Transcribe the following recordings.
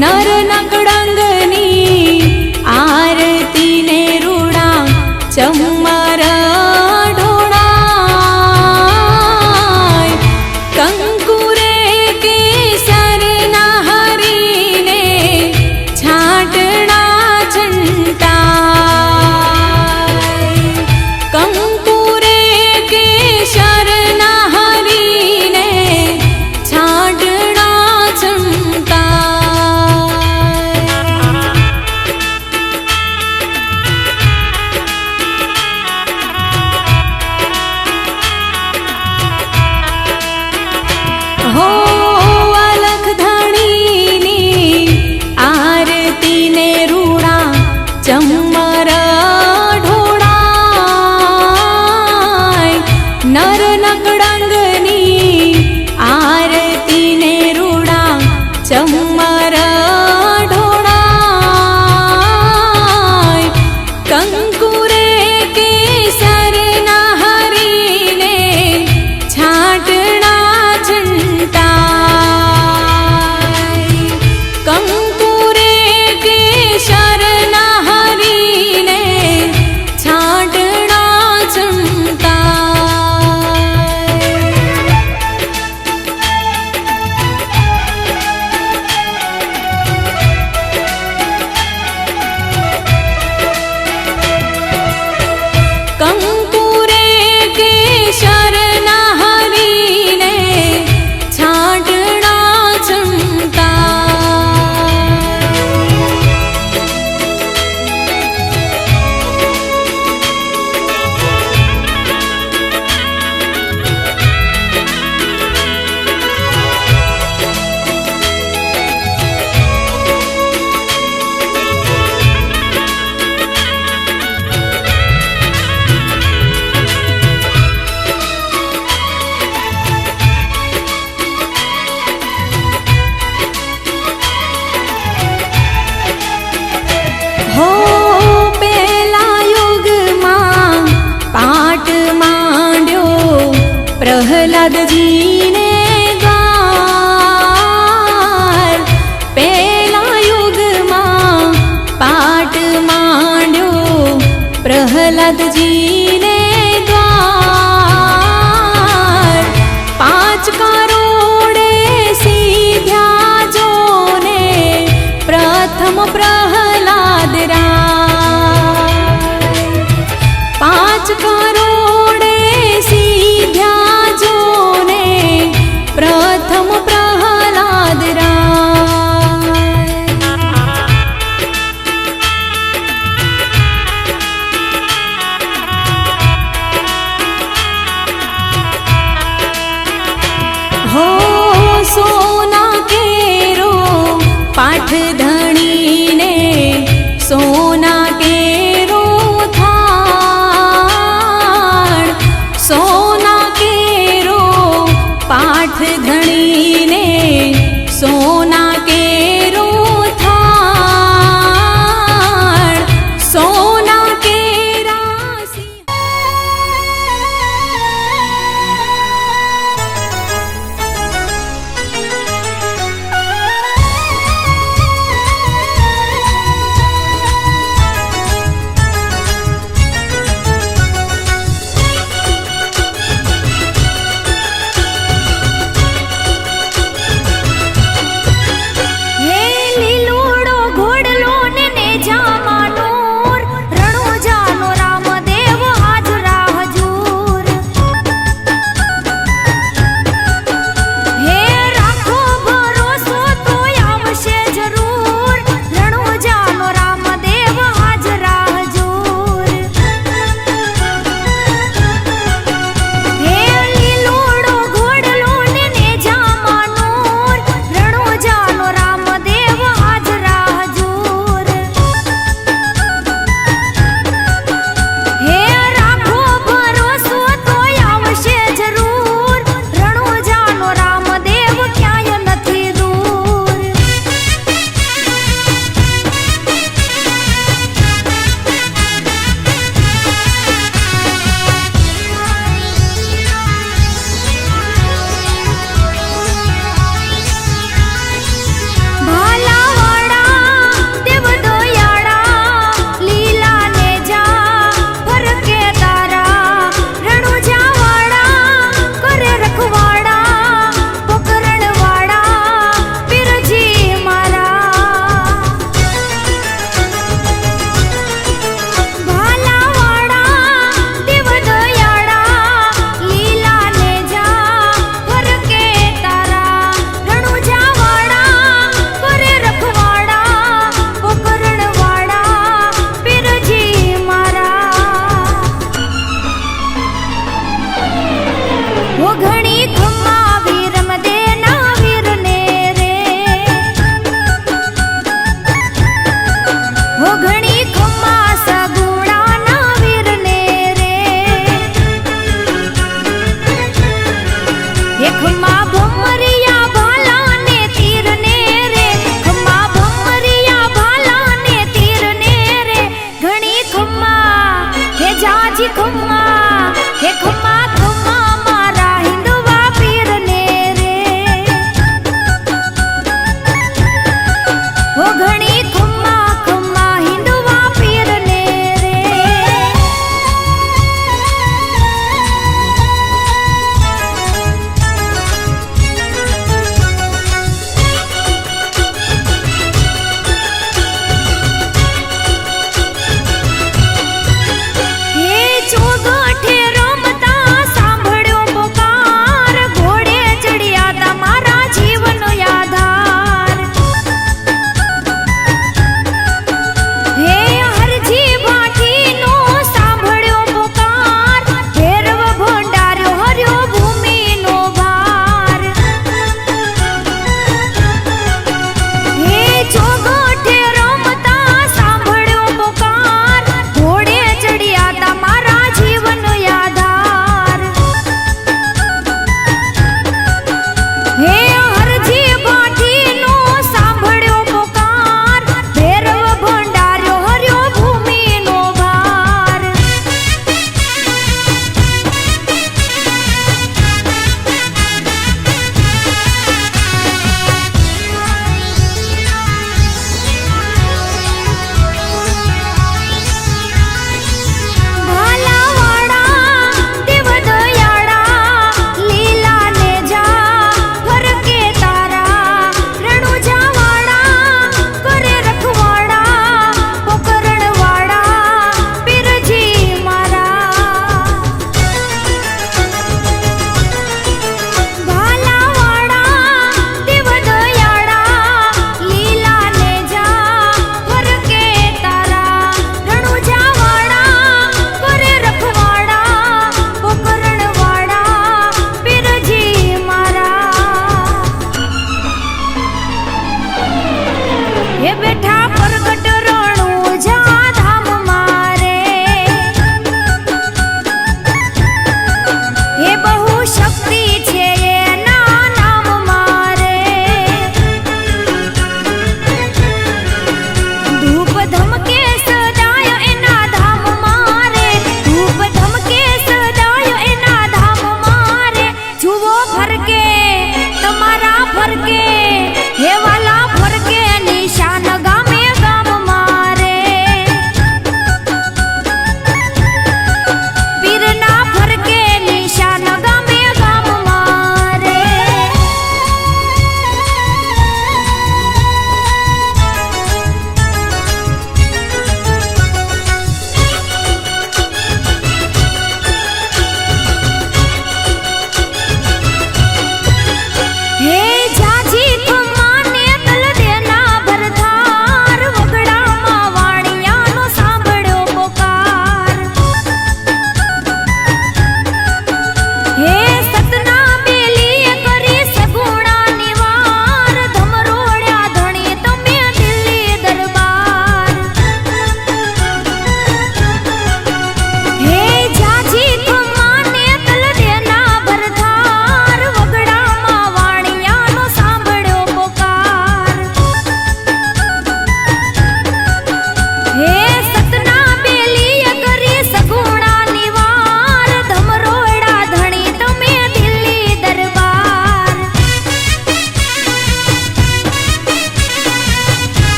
नर नकड़ंगनी आरती ने रूड़ा चमर ढोड़ाय कंकुरे केसर ना हरीने छाटना छंटाय कंकुरे केसर ना हरीने छाटना छंटाय हो अलख धणीनी आरती ने रूड़ा चमर ढोड़ाय नर नकड़ंगनी आरती ने रूड़ा चमर ढोड़ाय कंकुरे केसर ना हरीने छाटना छंटाय कंकुरे केसर ना हरीने छाटना छंटाय कंकुरे केसर ना हरीने छाटना हो पेला युग मां पाट मांड्यो प्रहलाद जी ने द्वार पेला युग मां पाट मांड्यो प्रहलाद जी ने द्वार 5 करोड़े सीध्या जोने प्रथम प्रहलाद राय 5 करोड़े सीध्या जोने प्रथम प्रहलाद राय हो सोना केरो पाठ धणी ने सोना केरो थाण सोना केरो पाठ धणी ने सोना केरो थाण सोना केरा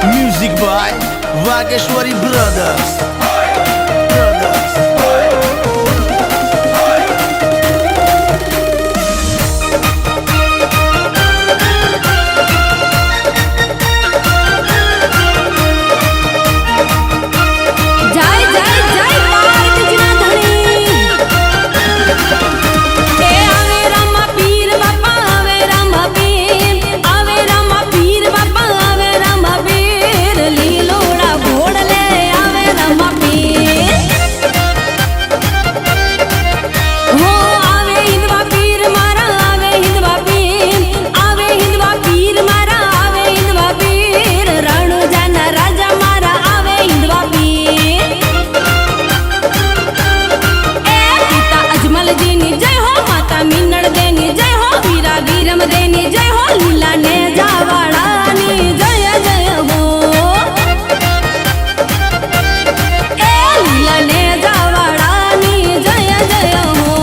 Music by Vageshwari Brothers. જય જય જય પાર્વતીજીના ધણી એ આવે રામા પીર બાપા આવે રામા પીર આવે રામા પીર બાપા આવે રામા પીર લીલોડા ઘોડલે આવે રામા પીર હો આવે હિંદવા પીર મારા આવે હિંદવા પીર આવે હિંદવા પીર મારા આવે હિંદવા પીર રણુજાના રાજા મારા આવે હિંદવા પીર અજમલજીની જય હો માતા મીનળ દેની જય હો વીરા વીરમ દેની જય હો લીલા ને જાવાળાની જય જય હો એ લીલા ને જાવાળાની જય જય હો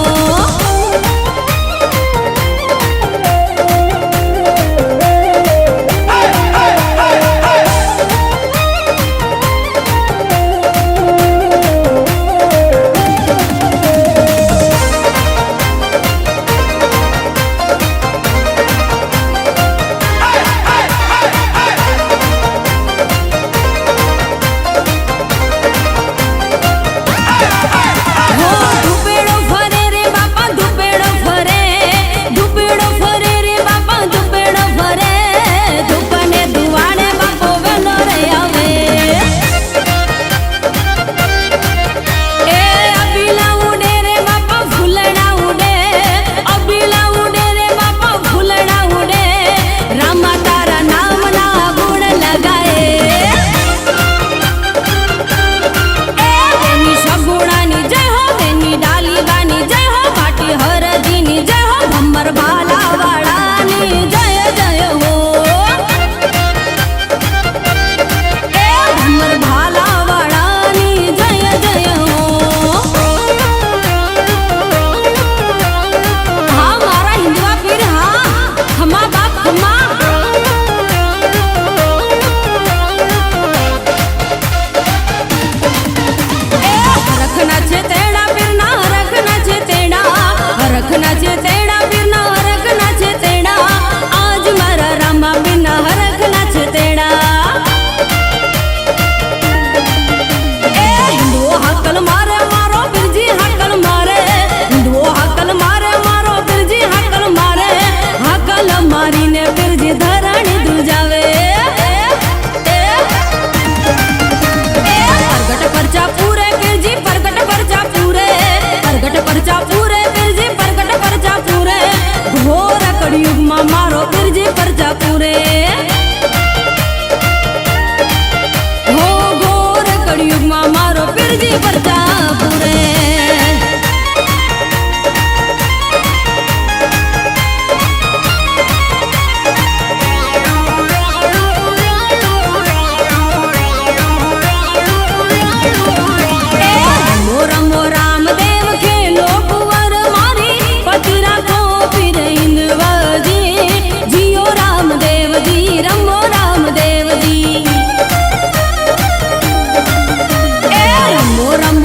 હો ધુપેડો ફરે રે બાપા ધુપેડો ફરે ધુપેડો ફરે રે બાપા ધુપેડો ફરે ધૂપને ધુવાડે બાપો વેલો રે આવે એ અબીલા ઉડે રે બાપા ફૂલડા ઉડે અબીલા ઉડે રે બાપા ફૂલડા ઉડે રામા તારા નામના ગુણ લગાએ વેની સગુણાની જય હો વેની ડાલીબાની જય હો પાટી હરજીની જય હો ભમ્મર ભાલાવાળાની જય જય હો એ ભમ્મર ભાલાવાળાની જય જય હો હા મારા હિંદવા પીર હા ખમા બાપ ખમા હરખના છે તેડા પીરના હરખના છે તેડા હરખના છે તેડા પીરના હરખના છે તેડા આજ મારા રામા પીરના હરખના છે તેડા એ હિન્દુઓ હાકલ મારે મારો પીરજી હાકલ મારે હિન્દુઓ હાકલ મારે મારો પીરજી હાકલ મારે હાકલ મારીને પીરજી ધરણી દુજાવે પ્રગટ પરચા પૂરે પીરજી પ્રગટ પરચા પૂરે પ્રગટ પરચા પૂરે પીરજી પ્રગટ પરચા પૂરે ઘોર કળિયુગમાં મારો પીરજી પરચા પૂરે હો ઘોર કળિયુગમાં મારો પીરજી પરચા પૂરે રમો રમો રામદેવ ખેલો કુંવર મારી પતિ રાખો પીર હિંદવાજી જીઓ રામદેવજી રમો રામદેવજી એ રમો રમો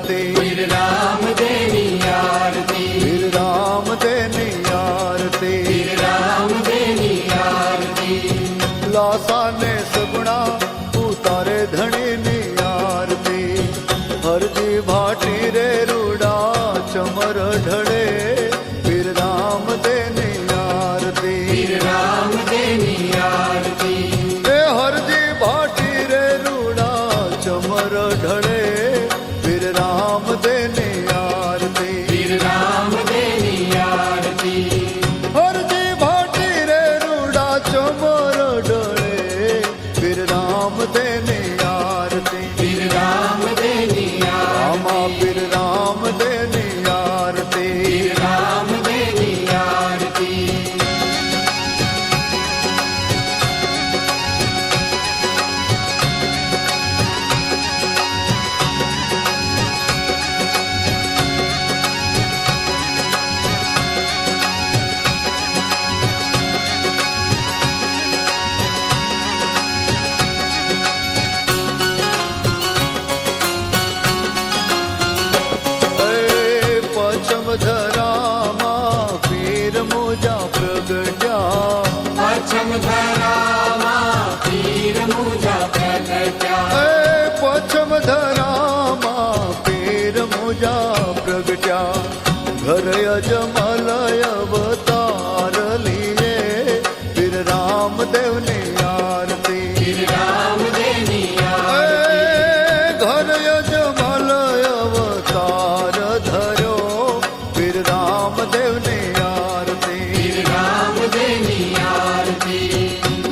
આરતી વીર રામ દેની આરતી વીર રામ દેની આરતી વીર રામ દેની આરતી લાસાને સગુણા ઉતારે ધણીની આરતી હરજી ભાટી રે રૂડા ચમર ઢળે વીર રામ દેની આરતી વીર રામ દેની આરતી એ હરજી ભાટી રે રૂડા ચમર ઢળે વીર રામ દેની આરતી વીર રામ દેની આરતી હરજી ભાટી રે રૂડા ચમર ઢળે વીર રામ દેની આરતી વીર રામ દેની રામા આરતી વીર રામ દેની આરતી વીર રામ દેની આરતી એ પછમ ધરામાં પીર મોજા પ્રગટ્યા પછમ ધરામાં પીર મુજા પ્રગટ્યા એ પછમ ધરામાં પીર મોજા પ્રગટ્યા ઘર અજમલ અવતાર લીએ વીર રામદેવની આરતી વીર રામ દેની એ આરતી ઘર અજમલ અવતાર ધર્યો વીર રામદેવની આરતી વીર રામ દેની આરતી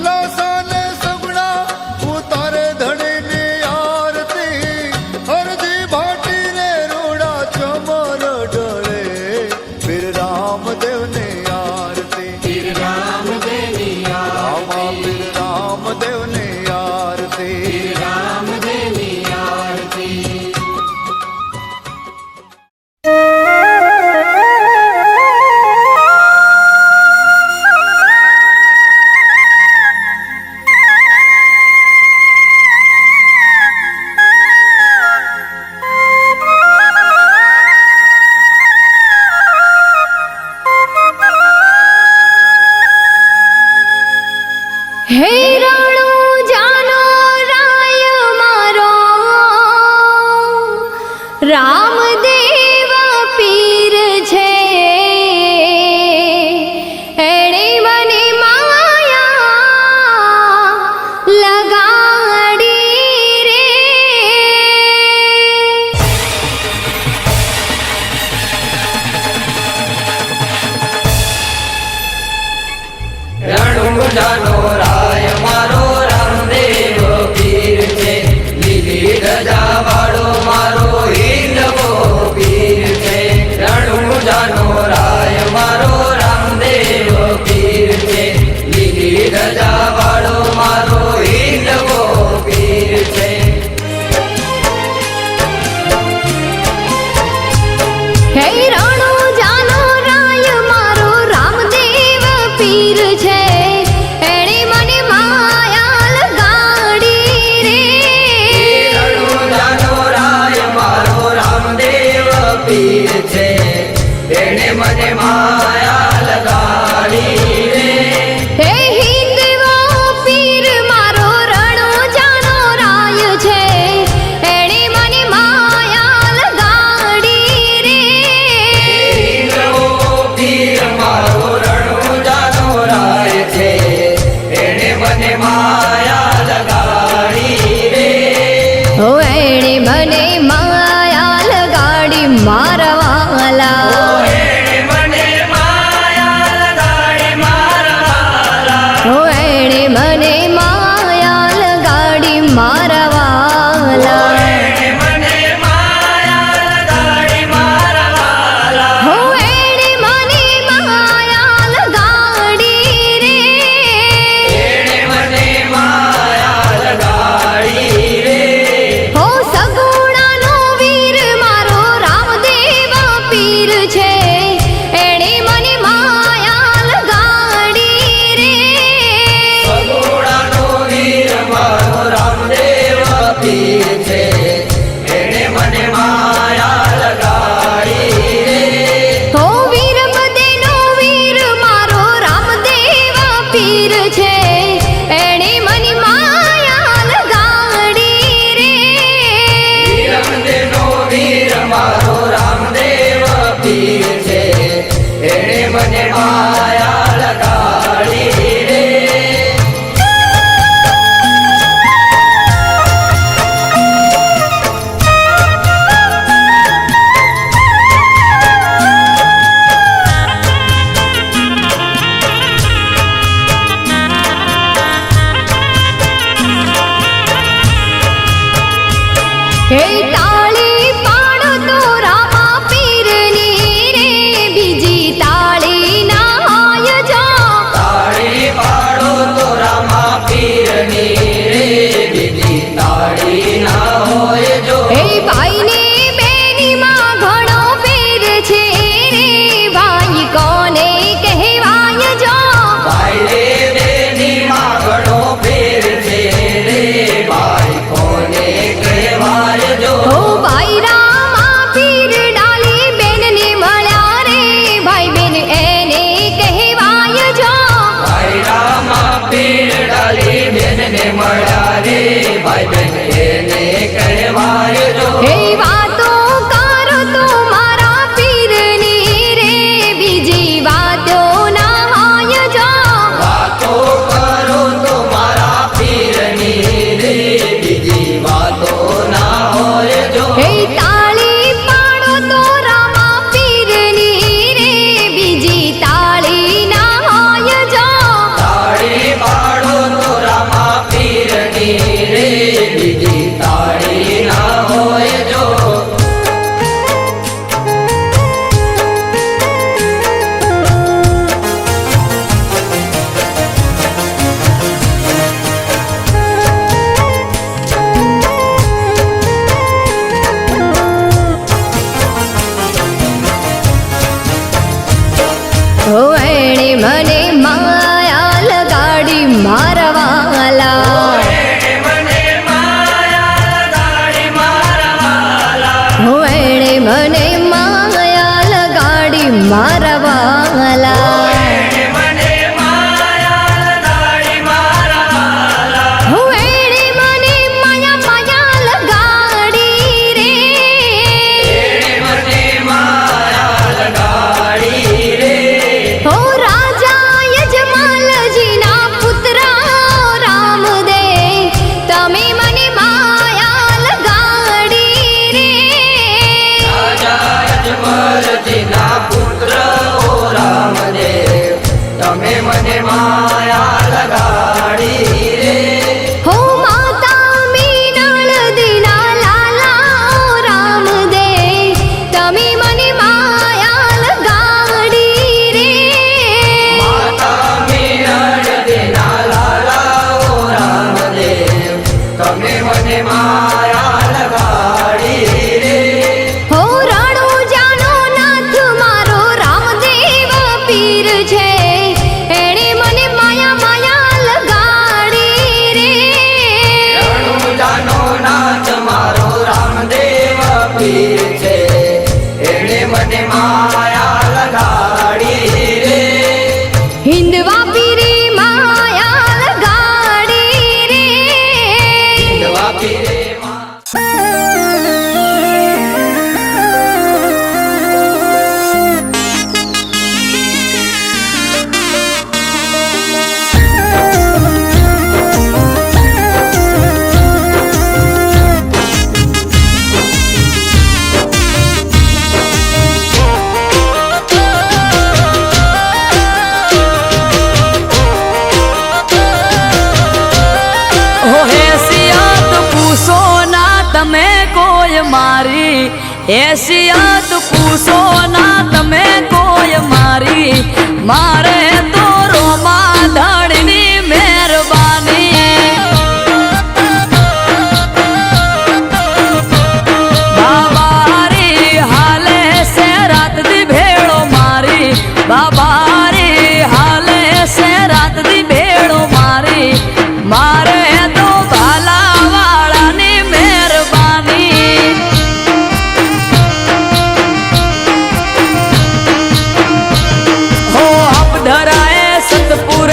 લાસાને સગુણા ઉતારે ધણીની આરતી હરજી ભાટી રે રૂડા ચમર ઢળે વીર રામદેવની આરતી વીર રામ દેની રામા આરતી વીર રામદેવની આરતી વીર રામ દેની આરતી હે રાણો જાનો રાય મારો રામદેવ પીર છે એણે મને માયા લગાડી રે રણુજાનો રાય મારો રામદેવ પીર છે લીલી રજા વાળો મારો હિંદવો પીર છે રણુજાનો રાય મારો રામદેવ પીર છે લીલી રજા વાળો મારો હિંદવો પીર છે હે રાણો જાનો રાય મારો રામદેવ પીર છે એણે મને માયા લગાડી રે રણુજાનો રાય મારો રામદેવ પીર છે એને મને માયા લગાડી રે હે હિંદવો પીર મારો રણો જાનો રાય છે એણે મને માયા લગાડી રે પીર મારો રણુજાનો રાય છે એને મને માયા લગાડી રે ઓ એણે મને માયા લગાડી મારા વાલા એને મને માયા મને માયા લગાડી મારવાલા હો એણે મને માયા લગાડી મારવાલા હો એણે મને માયા માયા લગાડી રે હો રાજા યજમાલજીના પુત્ર રામદેવ તમે મને માયા લગાડી રે પુત્ર રામદેવ તમે મને માયા લગાડી રે હો માતા મીનળદીના લાલા રામદેવ તમે મને માયા લગાડી રે માતા મીનળ દેના લાલા ઓ રામદેવ તમે મને માયા લગાડી રે હો રણુજાનો નાથ મારો રામદેવ પીર છે એણે મને માયા માયા લગાડી રે રણુજાનો નાથ મારો રામદેવ પીર છે એણે મને માયા લગાડી રે હિંદવા પીરે માયા લગાડી રે હિંદવા પીરે તમે કોઈ મારી એશિયાત પૂછો ના તમે કોઈ મારી મારે તો રોમા ધણીની મહેરબાની બાબારી હાલે છે રાત દી ભેળો મારી બાબારી હાલે છે રાત દી ભેળો મારી મારે તો ભાલા વાળાની મહેરબાની હો અપ ધરાએ સતપુર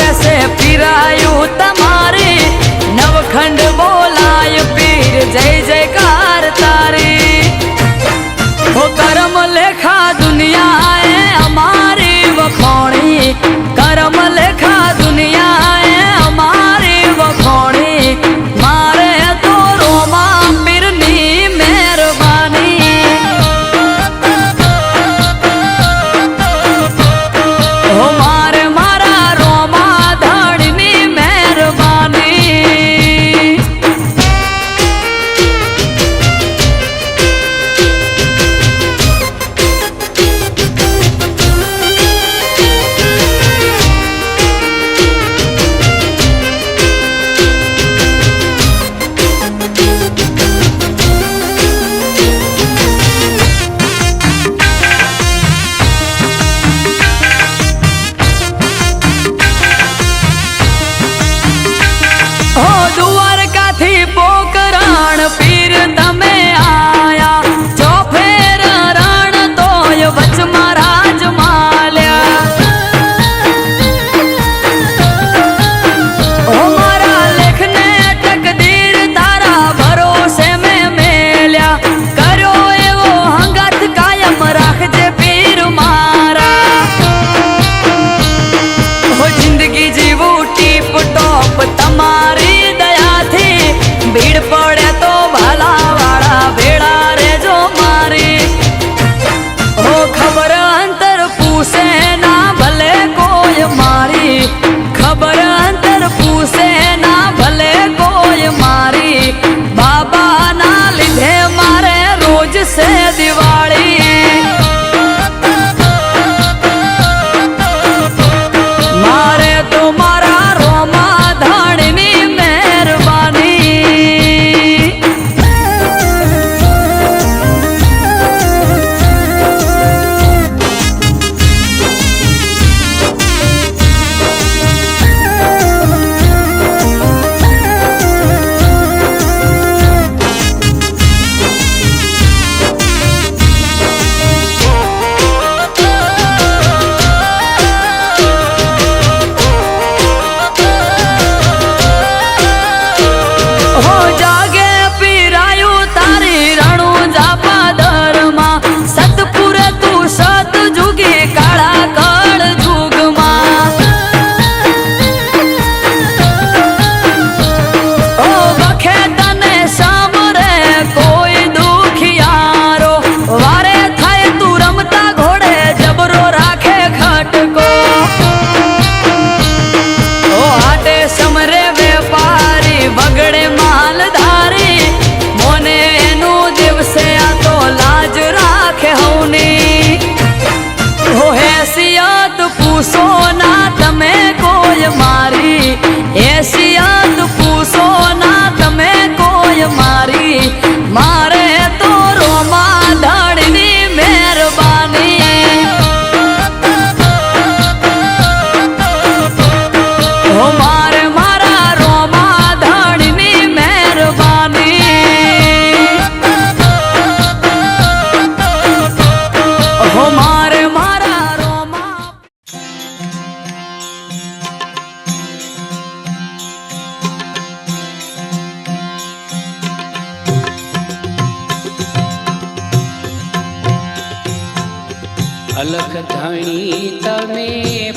અલખ ધણી તમે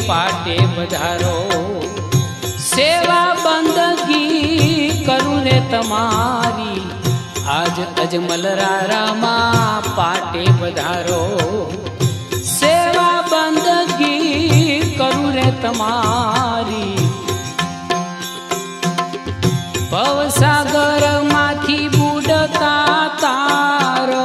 પાટે પધારો, સેવા બંદગી કરું રે તમારી, આજ અજમલ રારામાં પાટે પધારો, સેવા બંદગી કરું રે તમારી. ભવસાગર માંથી બુડતા તારો,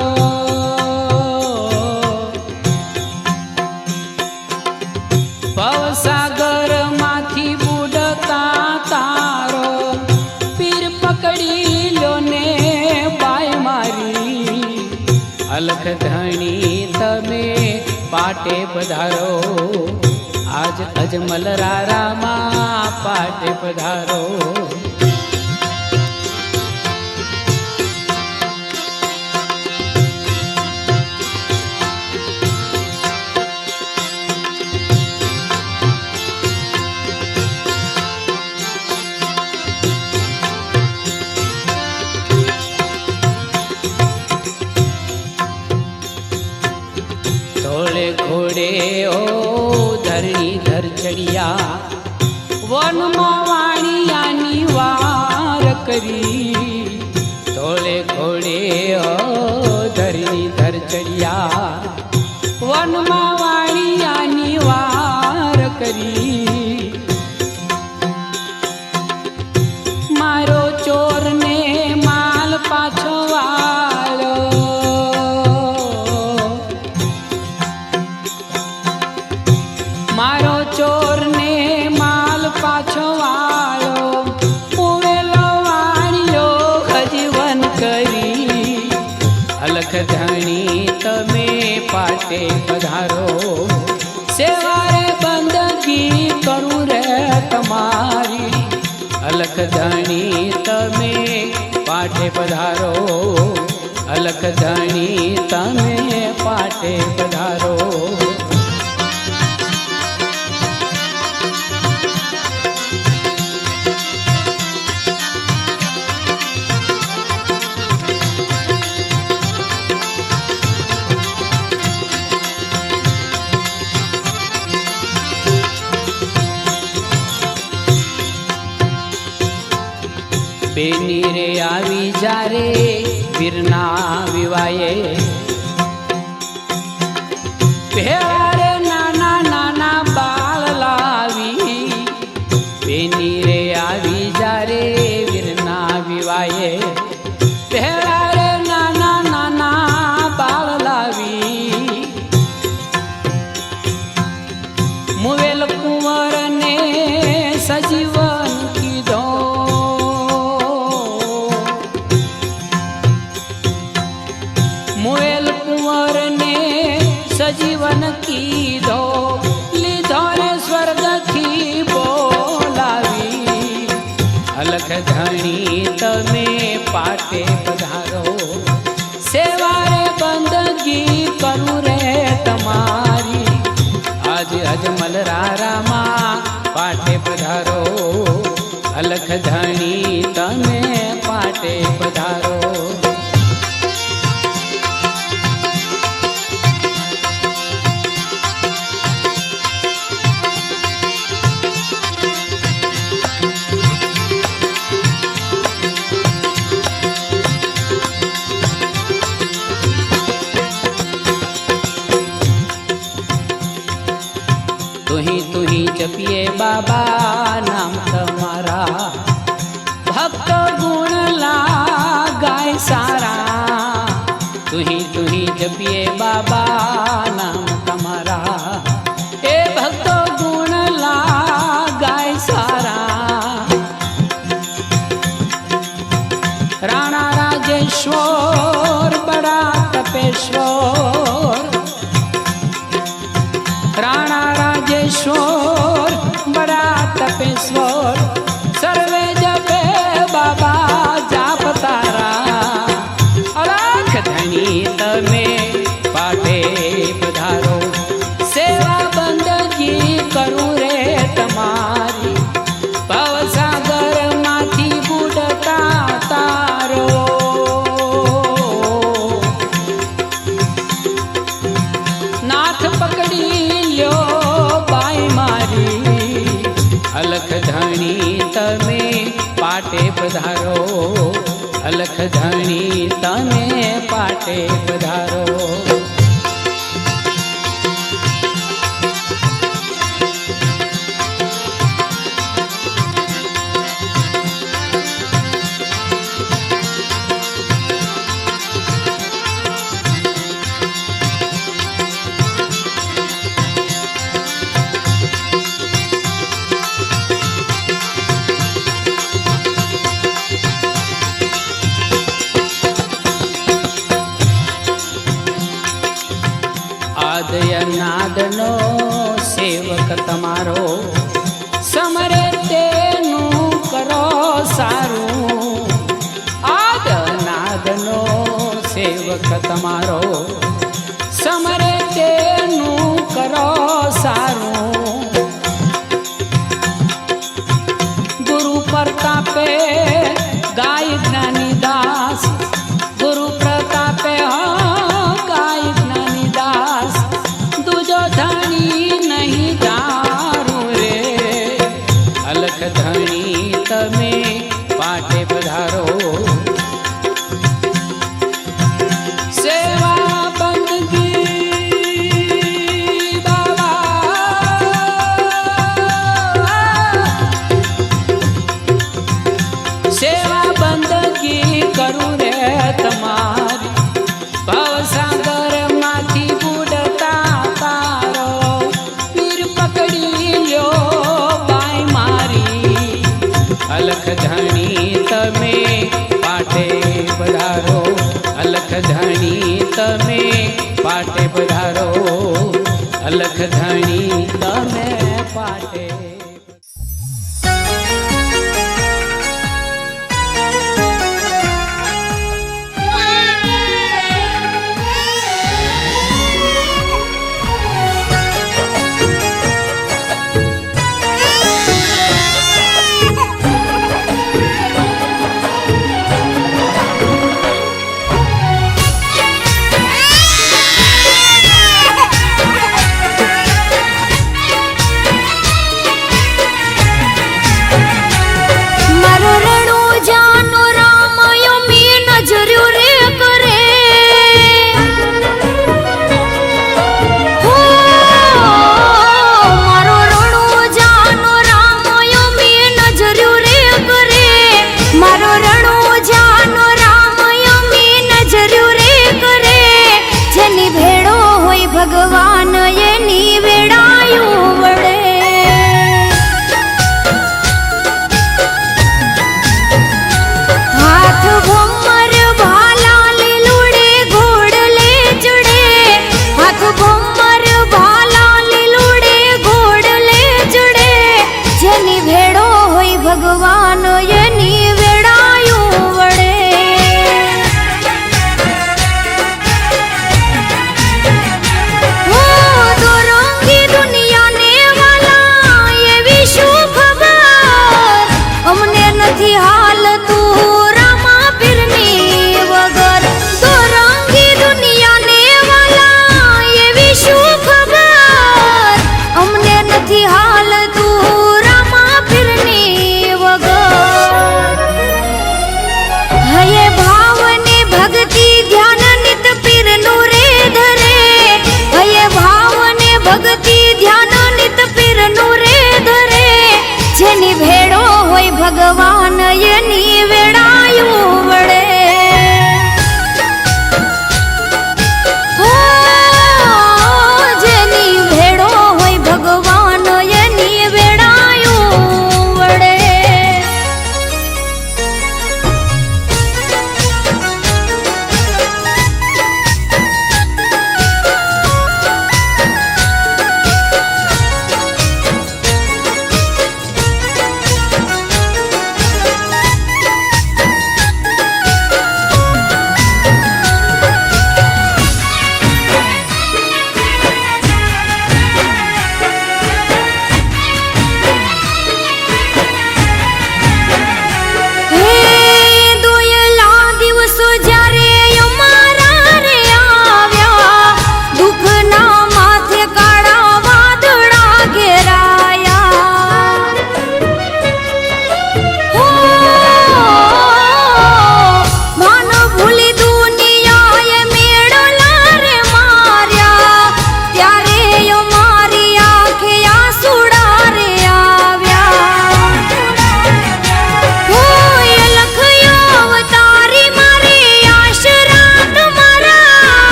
ભવસાગર માંથી બુડતા તારો, પીર પકડી લો ને બાય મારી, અલખ ધણી તમે પાટે પધારો, આજ અજમલ રારામાં પાટે પધારો. ઘોડે ઓ ધરણી ધર ચડિયા, વનમાં વાણિયાની વાર કરી, ધોળે ઘોડે ઓ ધરણી ધર ચડિયા, વનમાં વાણિયાની વાર કરી. મારો ચોરને માલ પાછો વાળો, મારો ચોરને માલ પાછો વાળો, પુવેલો વાણિયો ખજીવન કરી, અલખ ધણી તમે પાટે પધારો, સેવારે બંદગી કરું રે તમારી, અલખ ધણી તમે પાટે પધારો, અલખ ધણી તમે પાટે પધારો. બેની રે આવી જારે વીરના વિવાયે, ભેળા રે નાના નાના બાળ લાવી, બેની રે આવી જારે વીરના વિવાયે, ભેળા રે નાના નાના બાળ લાવી. મુવેલ કુંવરને સજીવન કીધો, મુવેલ કુંવરને સજીવન કીધો, લીધો રે સ્વર્ગથી બોલાવી, અલખ ધણી તમે પાટે પધારો, સેવારે બંદગી કરું રે તમારી, આજ અજમલ રારામાં પાટે પધારો, અલખ ધણી તમે પાટે પધારો. તુહી જપીએ બાબા નામ તમારા, ભક્ત ગુણ લાગાય સારા, તુહી જપીએ બાબા નામ તમારા, એ ભક્તો ગુણ લાગાય સારા. રાણા રાજેશ્વર બડા તપેશ્વર, રાણા રાજેશ્વર બડા તપેશ્વર, સર્વે જપે બાબા જાપ તારા, અલખ ધણી તમે પાટે પધારો, સેવા બંદગી કરું રે તમારી, ભવસાગર માંથી બુડતા તારો, નાથ પકડી અલખ ધણી તમે પાટે પધારો, અલખ ધણી તમે પાટે પધારો. નાદનો સેવક તમારો, સમરે તેનું કરો સારું. આદ નાદનો સેવક તમારો, સમરે તેનું કરો સારું. ગુરુ પ્રતાપે ગાય જ્ઞાની દાસ, ગુરુ પ્રતાપે ગાય જ્ઞાની દાસ. દૂજો ધણી નહીં જારું રે, અલખ ધણી તમે પાટે પધારો. સેવા બંદગી બાબા, સેવા બંદગી કરું રે તમારી. ભવસાગર માંથી બુડતા તારો, પીર પકડી લ્યો બાઈ મારી. અલખ ધણી તમે પાટે પધારો, અલખ ધણી તમે પાટે પધારો, અલખ ધણી તમે પાટે.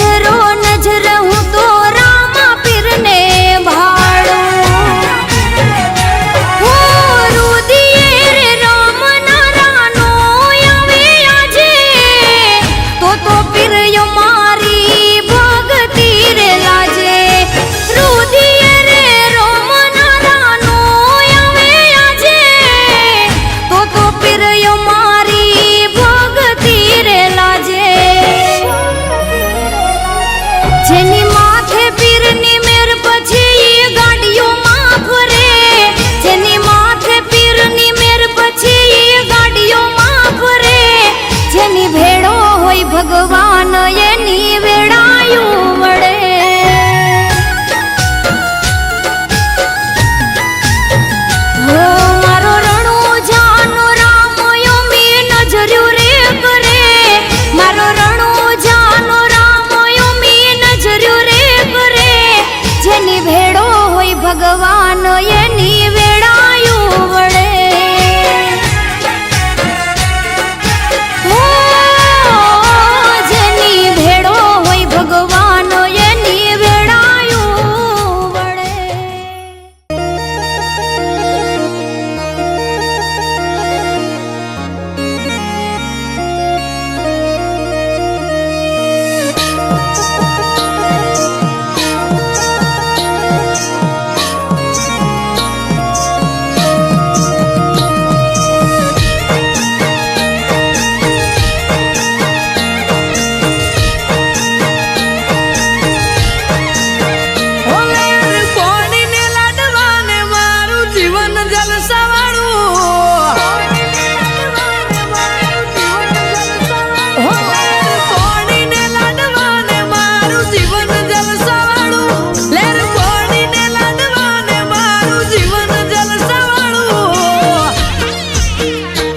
નજરો નજર હું તો રામા પીરને ભાડું હો રુદિયે રે રામ નારાનો આવે આજે તો પીરયો મારી ભક્તિ રે લાજે રુદિયે રે રામ નારાનો આવે આજે તો પીરયો મારી ભક્તિ રે લાજે જેની માથે પીરની મેર પછી ગાડીઓમાં ફરે જેની માથે પીરની મેર પછી ગાડીઓમાં ફરે જેની ભેળો હોય ભગવાન એની વેળાયું વળે હો મારો રણો જાનો રામ મી નજર્યું રે કરે મારો રણો જાનો રામ મી નજર્યું રે કરે જેની ભેળો હોય ભગવાન એની વેળાયું વળે હો જેની ભેળો હોય ભગવાન એની વેળાયું વળે કોણીને લાડવાને મારું જીવન જલસાવાળું કોણીને લાડવાને મારું જીવન જલસાવાળું લેર કોણીને લાડવાને મારું જીવન જલસાવાળું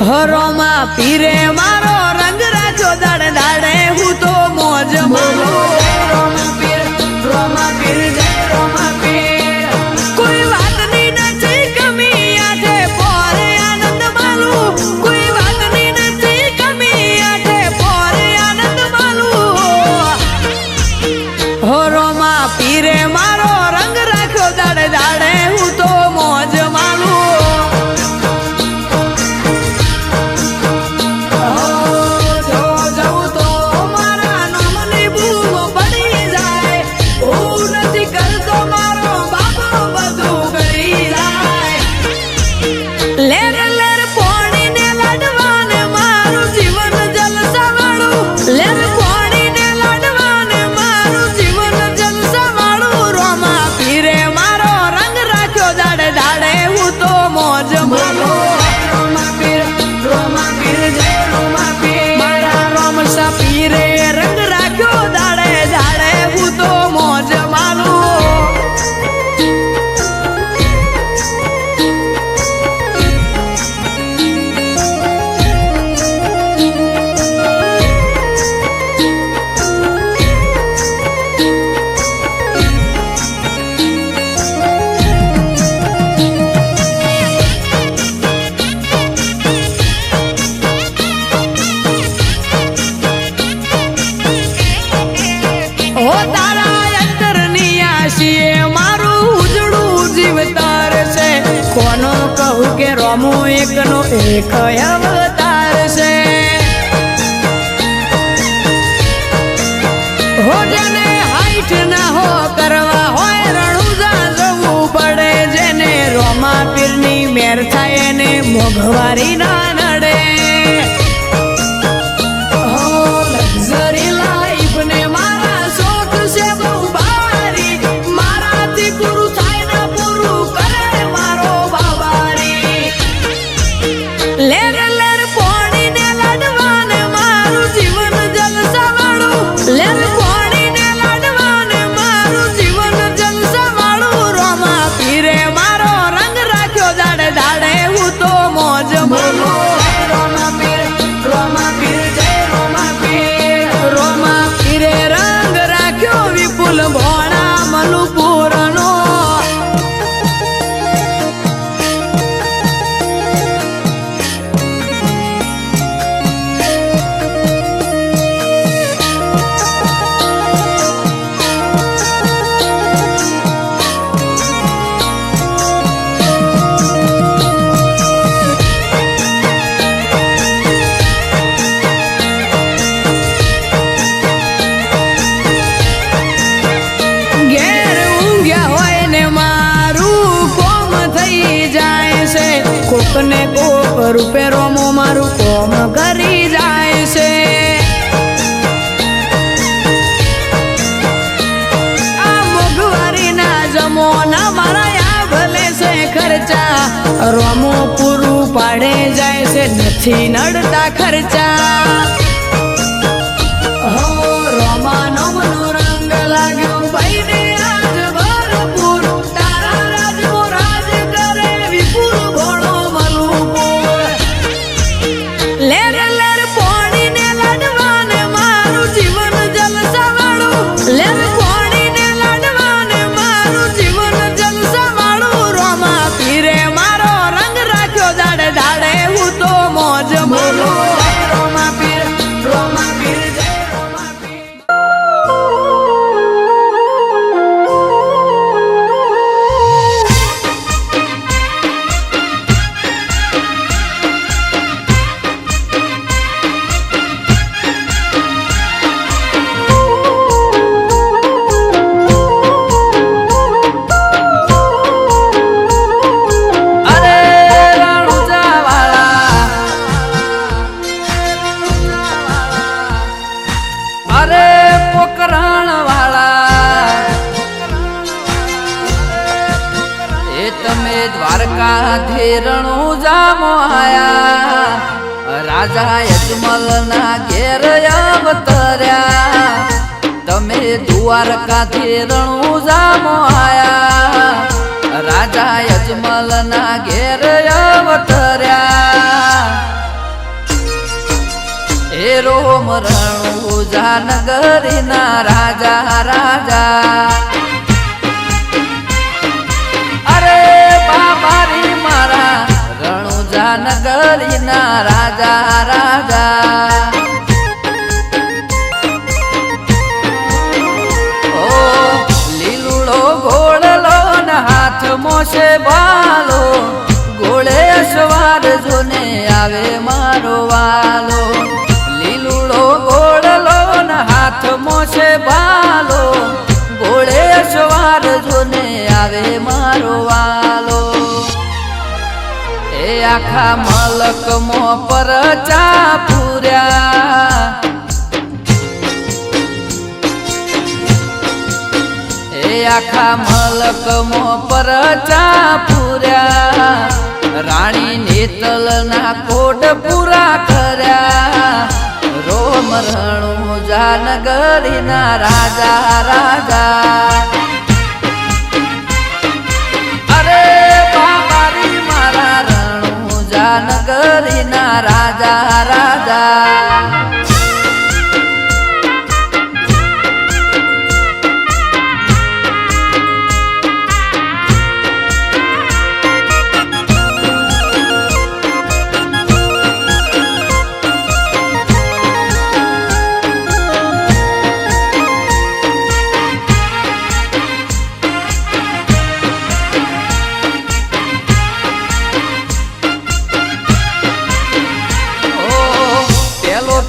હરોમાં પીરે મારો રંગ રાખ્યો દાડે દાડે હું તો મોજ મારું કોઈ વાતની નથી કમી આઠે પોરે આનંદ માલું કોઈ વાતની નથી કમી આઠે પોરે આનંદ માલું હોરોમાં પીરે મારો રંગ રાખ્યો દાડે દાડે હું તો મોજ માલું જો જવું તો મારા નામની ભૂલો પડી જાય હું નથી કરતો મારો બાપો બધું કરી જાય લેર લેર પોણીને લાડવાને મારું જીવન જલસાવાળું લેર પોણીને લાડવાને મારું જીવન જલસાવાળું રોમા પીરે મારો રંગ રાખ્યો દાડે દાડે હું તો મોજ માલું રોમા પીર જય રોમા પીર મારા રોમસા પીરે રંગ રાખ્યો દાડે દાડે હું તો મોજ માલું ઓ તારા અંતરની આશીએ મારું ઉજળું જીવતાર છે કોનો કહું કે રોમો એકનો એક અવતાર છે હો જેને હાઈટ ના હો કરવા હોય રણુજા જવું પડે જેને રોમા પીરની મેર થાય એને મોઘવારી ના નડે લક્ઝરી લાઈફ ને મારા શોખ છે બહુ ભારી મારાથી પૂરું થાય ને પૂરું કરે મારો બાબારી લેર લેર પોણીને લાડવાને મારું જીવન જલસાવાળું લેર પોણીને લાડવાને મારું જીવન જલસાવાળું રોમા પીરે મારો રંગ રાખ્યો દાડે દાડે હું તો મોજ માલું રૂપે રોમો મારું કોમ કરી જાય છે. આ મોંઘવારીના જમોના મારા યા ભલે છે ખર્ચા, રોમો પૂરું પાડે જાય છે નથી નડતા ખર્ચા. હો રોમા નોમનો રંગ લાગ્યો ભાઈને આજ ભરપૂર, તારા રાજનો રાજ કરે વિપુલ ઘોડો મલુપુર. લેર લેર પોણીને લાડવાને મારું જીવન જલસાવાળું, લેર પોણીને લાડવાને મારું જીવન જલસાવાળું. રોમા પીરે મારો રંગ રાખ્યો દાડે દાડે હું તો મોજ મારું. રોમા પીર, રોમા પીર, જય રોમા પીર. અરે રણુજાવાળા, અરે પોકરણવાળા, એ તમે દ્વારકાથી રણુજામો આયા, રાજા યજમલના ઘેર અવતર્યા. તમે દ્વારકાથી રણુજામો આયા, રાજા યજમલના ઘેર અવતર્યા. હે રોમ રણુજા નગરીના રાજા રાજા, અરે બાબારી મારા રણુજા નગરીના રાજા રાજા. ઓ લીલુડો ઘોડલો ને હાથ મોશે ભાલો, ઘોડે સવાર જોને આવે મારો વાલો. લીલુડો ઘોડલો ને હાથ મોશે ભાલો, ઘોડે સવાર જોને આવે મારો વાલો. એ આખા મલકમો પર ચા પૂર્યા, એ આખા મલકમો પર ચા પૂર્યા. રાણી નેતલના કોડ પૂરા કર્યા. રોમ રણુજા નગરીના રાજા રાજા, અરે બાબારી મારા રણુજા નગરીના રાજા રાજા.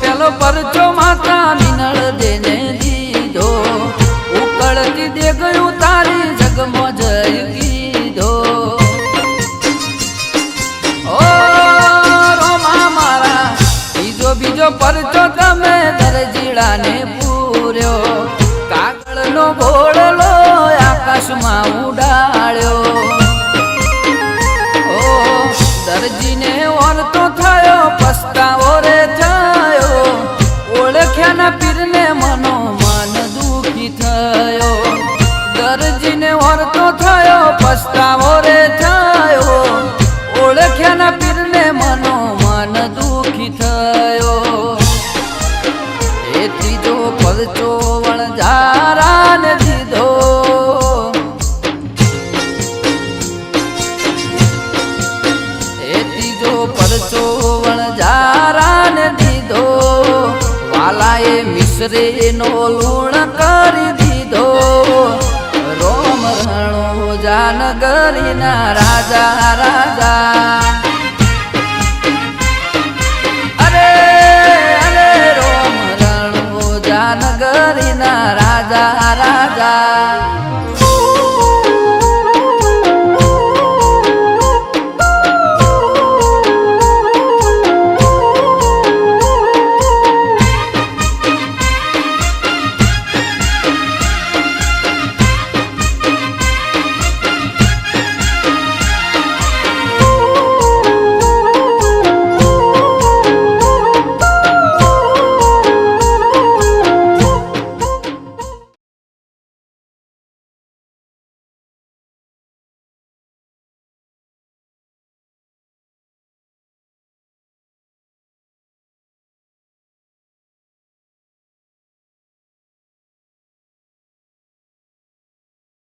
પેલો પરચો માતા મિનળ દેને દીધો, ઉકળતી દે ગયું તારી જગમો જય કીધો. ઓ રોમા મારા બીજો પરચો તમે દરજીડાને પૂર્યો. કાગળનો ઘોડલો આકાશમાં ઉડાડ્યો. ઓ દરજીને ઓરતો થયો પસ્તાવો રે થયો, ઓળખ્યાના પીરને મનો મન દુખી થયો. દરજીને ઓરતો થયો પસ્તાવો રે થયો, ઓળખ્યાના પીરને મનો મન દુખી થયો. એ ત્રીજો પરચો વણઝારાને દીધો, એ ત્રીજો પરચો વણઝારાને દીધો. વાલાએ મિશ્રીનો લૂણ કરી દીધો. રોમ રણુજા નગરીના રાજા રાજા, અરે અરે રોમ રણુજા નગરીના રાજા રાજા.